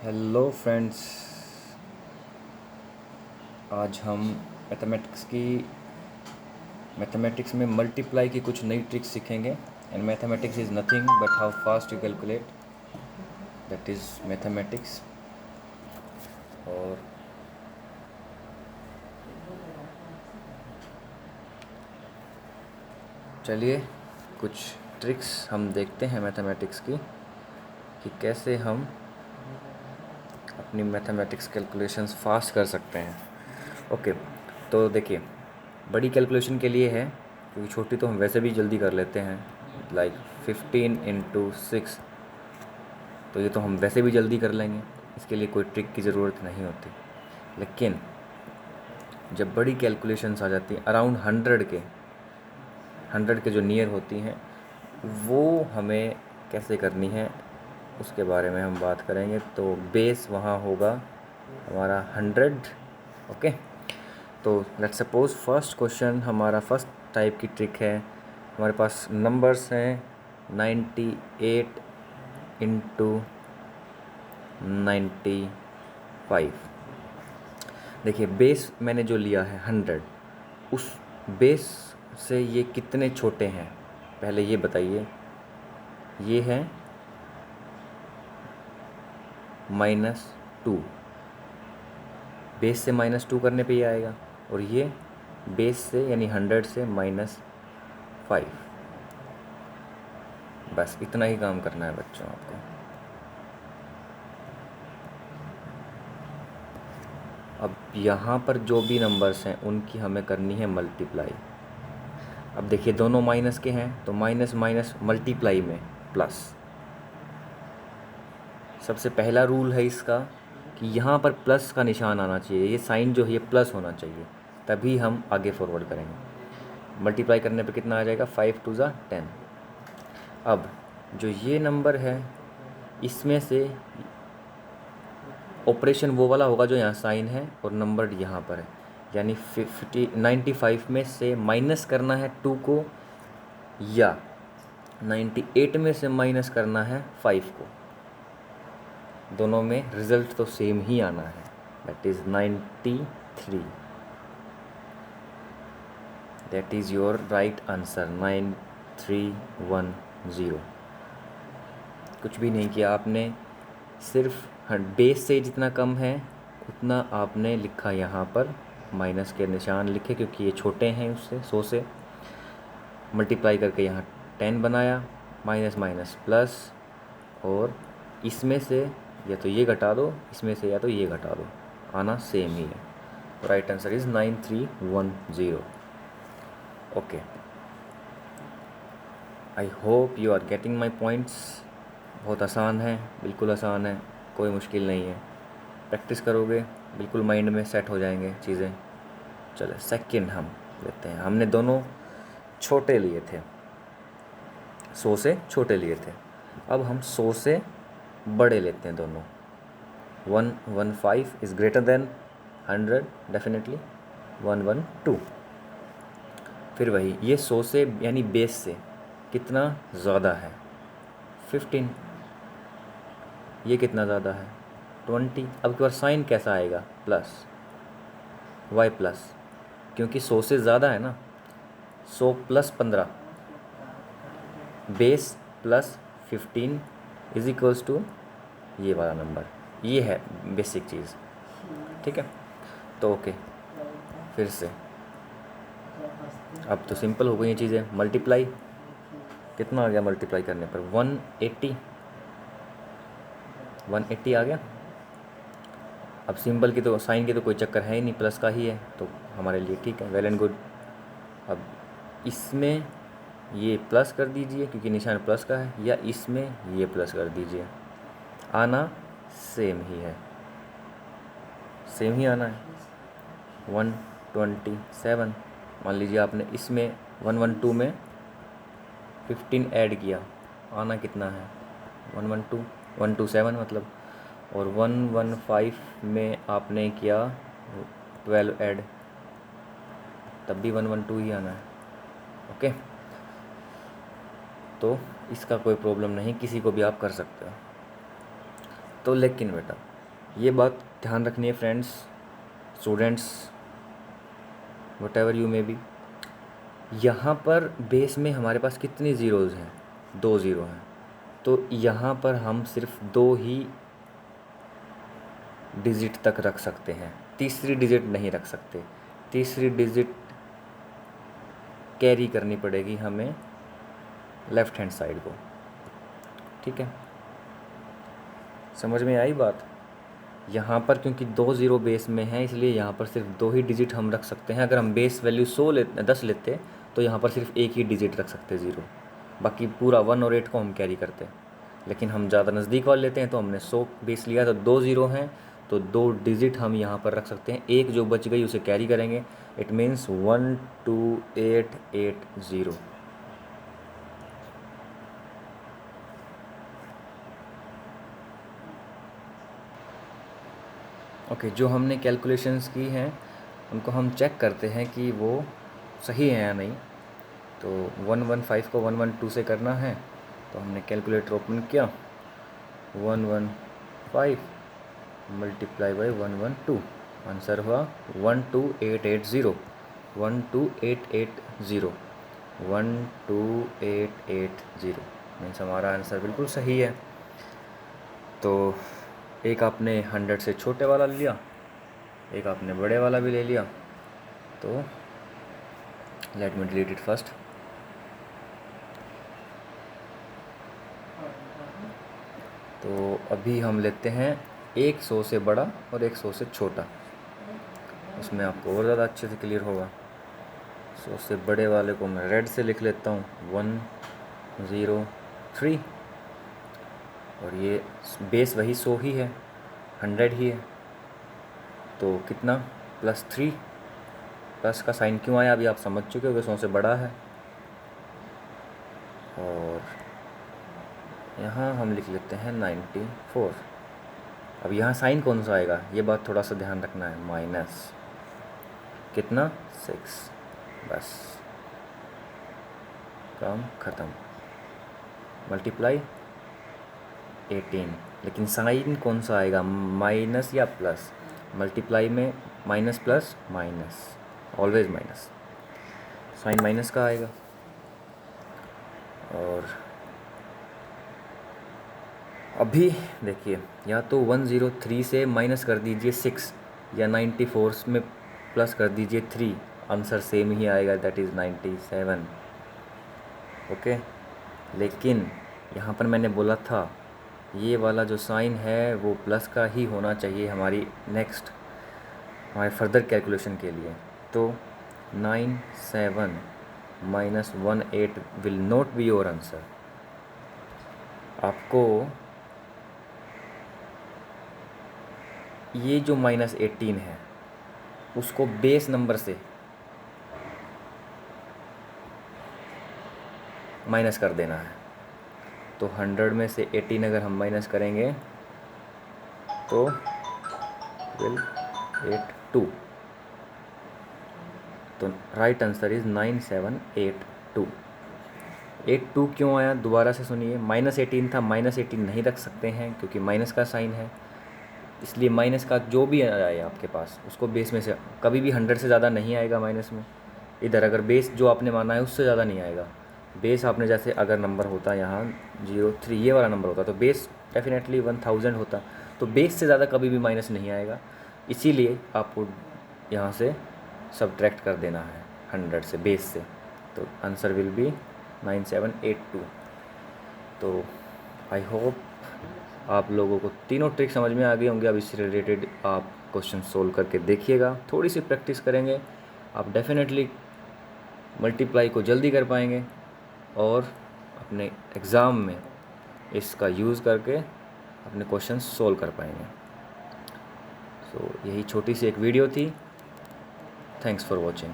Hello friends, आज हम mathematics में मल्टीप्लाई की कुछ नई ट्रिक्स सीखेंगे। And mathematics is nothing but how fast you calculate, that is mathematics. और चलिए कुछ ट्रिक्स हम देखते हैं मैथमेटिक्स की कि कैसे हम अपनी मैथमेटिक्स कैलकुलेशंस फास्ट कर सकते हैं। ओके, तो देखिए, बड़ी कैलकुलेशन के लिए है क्योंकि छोटी तो हम वैसे भी जल्दी कर लेते हैं, लाइक 15 × 6, तो ये तो हम वैसे भी जल्दी कर लेंगे, इसके लिए कोई ट्रिक की ज़रूरत नहीं होती। लेकिन जब बड़ी कैलकुलेशंस आ जाती हैं अराउंड 100 के जो नियर होती हैं, वो हमें कैसे करनी है उसके बारे में हम बात करेंगे। तो बेस वहाँ होगा हमारा 100। ओके, तो लेट्स सपोज फर्स्ट क्वेश्चन, हमारा फर्स्ट टाइप की ट्रिक है। हमारे पास नंबर्स हैं 98 × 95। देखिए, बेस मैंने जो लिया है 100, उस बेस से ये कितने छोटे हैं पहले ये बताइए। ये है -2, बेस से -2 करने पे ये आएगा, और ये बेस से यानी 100 से -5। बस इतना ही काम करना है बच्चों आपको। अब यहाँ पर जो भी नंबर्स हैं उनकी हमें करनी है मल्टीप्लाई। अब देखिए, दोनों माइनस के हैं तो माइनस माइनस मल्टीप्लाई में प्लस। सबसे पहला रूल है इसका कि यहाँ पर प्लस का निशान आना चाहिए, ये साइन जो है ये प्लस होना चाहिए, तभी हम आगे फॉरवर्ड करेंगे। मल्टीप्लाई करने पे कितना आ जाएगा, 5 × 2 = 10। अब जो ये नंबर है इसमें से ऑपरेशन वो वाला होगा जो यहाँ साइन है और नंबर यहाँ पर है, यानी 95 में से माइनस करना है 2 को, या 98 में से माइनस करना है 5 को। दोनों में रिजल्ट तो सेम ही आना है, that is 93। That is your right answer, 9310। कुछ भी नहीं किया आपने, सिर्फ बेस से जितना कम है उतना आपने लिखा, यहाँ पर माइनस के निशान लिखे क्योंकि ये छोटे हैं उससे 100 से। मल्टीप्लाई करके यहाँ 10 बनाया, माइनस माइनस प्लस, और इसमें से या तो ये घटा दो, इसमें से या तो ये घटा दो, आना सेम ही है। Right answer is 9310। Okay, I hope you are getting my points. बहुत आसान है, बिल्कुल आसान है, कोई मुश्किल नहीं है। प्रैक्टिस करोगे बिल्कुल माइंड में सेट हो जाएंगे चीज़ें। चलो सेकंड हम लेते हैं। हमने दोनों छोटे लिए थे, 100 से छोटे लिए थे, अब हम 100 से बड़े लेते हैं दोनों। 115 इज़ ग्रेटर देन 100 डेफिनेटली, 112। फिर वही, ये 100 से यानी बेस से कितना ज़्यादा है, 15। ये कितना ज़्यादा है, 20। अब एक बार साइन कैसा आएगा, प्लस, y प्लस, क्योंकि 100 से ज़्यादा है ना। 100 + 15 base plus 15 is equals to ये वाला नंबर। ये है बेसिक चीज़, ठीक है। तो ओके, फिर से अब तो सिंपल हो गई ये चीज़ें। मल्टीप्लाई कितना आ गया, मल्टीप्लाई करने पर 180 आ गया। अब सिंबल की तो, साइन की तो कोई चक्कर है ही नहीं, प्लस का ही है, तो हमारे लिए ठीक है, वेल एंड गुड। अब इसमें ये प्लस कर दीजिए क्योंकि निशान प्लस का है, या इसमें ये प्लस कर दीजिए, आना सेम ही है, सेम ही आना है। 127, मान लीजिए आपने इसमें 112 में 15 ऐड किया, आना कितना है, 112, 127 मतलब। और 115 में आपने किया 12 ऐड, तब भी 112 ही आना है। ओके, तो इसका कोई प्रॉब्लम नहीं, किसी को भी आप कर सकते हो। तो लेकिन बेटा, ये बात ध्यान रखनी है friends, students, what ever you may be. यहाँ पर बेस में हमारे पास कितनी ज़ीरोज़ हैं? 2 ज़ीरो हैं। तो यहाँ पर हम सिर्फ 2 ही डिजिट तक रख सकते हैं, तीसरी डिजिट नहीं रख सकते। तीसरी डिजिट कैरी करनी पड़ेगी हमें लेफ़्ट हैंड साइड को। ठीक है, समझ में आई बात? यहाँ पर क्योंकि 2 ज़ीरो बेस में है, इसलिए यहाँ पर सिर्फ 2 ही डिजिट हम रख सकते हैं। अगर हम बेस वैल्यू 10 लेते तो यहाँ पर सिर्फ 1 ही डिजिट रख सकते 0, बाकी पूरा 1 और 8 को हम कैरी करते। लेकिन हम ज़्यादा नज़दीक वाले लेते हैं, तो हमने 100 बेस लिया, तो 2 ज़ीरो हैं, तो 2 डिजिट हम यहाँ पर रख सकते हैं। एक जो बच गई उसे कैरी करेंगे। It means 12880। ओके, जो हमने कैलकुलेशंस की हैं उनको हम चेक करते हैं कि वो सही है या नहीं। तो 115 को 112 से करना है, तो हमने कैलकुलेटर ओपन किया, 115 मल्टीप्लाई बाई 112, आंसर हुआ 12880। 12880 12880 मीन्स हमारा आंसर बिल्कुल सही है। तो एक आपने 100 से छोटे वाला लिया, एक आपने बड़े वाला भी ले लिया। तो let me delete it first. तो अभी हम लेते हैं 100 से बड़ा और 100 से छोटा, उसमें आपको और ज़्यादा अच्छे से क्लियर होगा। 100 से बड़े वाले को मैं रेड से लिख लेता हूँ, 103, और ये बेस वही 100 ही है, 100 ही है। तो कितना? +3। प्लस का साइन क्यों आया अभी आप समझ चुके हो कि 100 से बड़ा है। और यहाँ हम लिख लेते हैं 94। अब यहाँ साइन कौन सा आएगा, ये बात थोड़ा सा ध्यान रखना है। माइनस कितना? 6। बस, काम ख़त्म। मल्टीप्लाई 18, लेकिन साइन कौन सा आएगा, माइनस या प्लस? मल्टीप्लाई में minus plus minus, always minus. Sign minus का आएगा। और अभी देखिए, या तो 103 से माइनस कर दीजिए 6, या 94 में प्लस कर दीजिए 3, आंसर सेम ही आएगा, दैट इज़ 97। ओके, लेकिन यहाँ पर मैंने बोला था ये वाला जो साइन है वो प्लस का ही होना चाहिए हमारी नेक्स्ट हमारे फर्दर कैलकुलेशन के लिए। तो 97 minus 18 will not be your answer. आपको ये जो -18 है उसको बेस नंबर से माइनस कर देना है। तो 100 में से 18 अगर हम माइनस करेंगे तो विल 82। तो राइट आंसर इज़ 9782। 82 क्यों आया दोबारा से सुनिए, -18 था, -18 नहीं रख सकते हैं क्योंकि माइनस का साइन है, इसलिए माइनस का जो भी आए आपके पास उसको बेस में से कभी भी 100 से ज़्यादा नहीं आएगा माइनस में। इधर अगर बेस जो आपने माना है उससे ज़्यादा नहीं आएगा। बेस आपने जैसे अगर नंबर होता यहाँ 03 ये वाला नंबर होता तो बेस डेफिनेटली 1000 होता, तो बेस से ज़्यादा कभी भी माइनस नहीं आएगा। इसीलिए आपको यहाँ से सब्ट्रैक्ट कर देना है 100 से, बेस से। तो आंसर विल बी 9782। तो आई होप आप लोगों को तीनों ट्रिक समझ में आ गई होंगी। अब इससे रिलेटेड आप क्वेश्चन सोल्व करके देखिएगा, थोड़ी सी प्रैक्टिस करेंगे आप डेफिनेटली मल्टीप्लाई को जल्दी कर पाएंगे और अपने एग्ज़ाम में इसका यूज़ करके अपने क्वेश्चन सोल्व कर पाएंगे। सो यही छोटी सी एक वीडियो थी। Thanks for watching.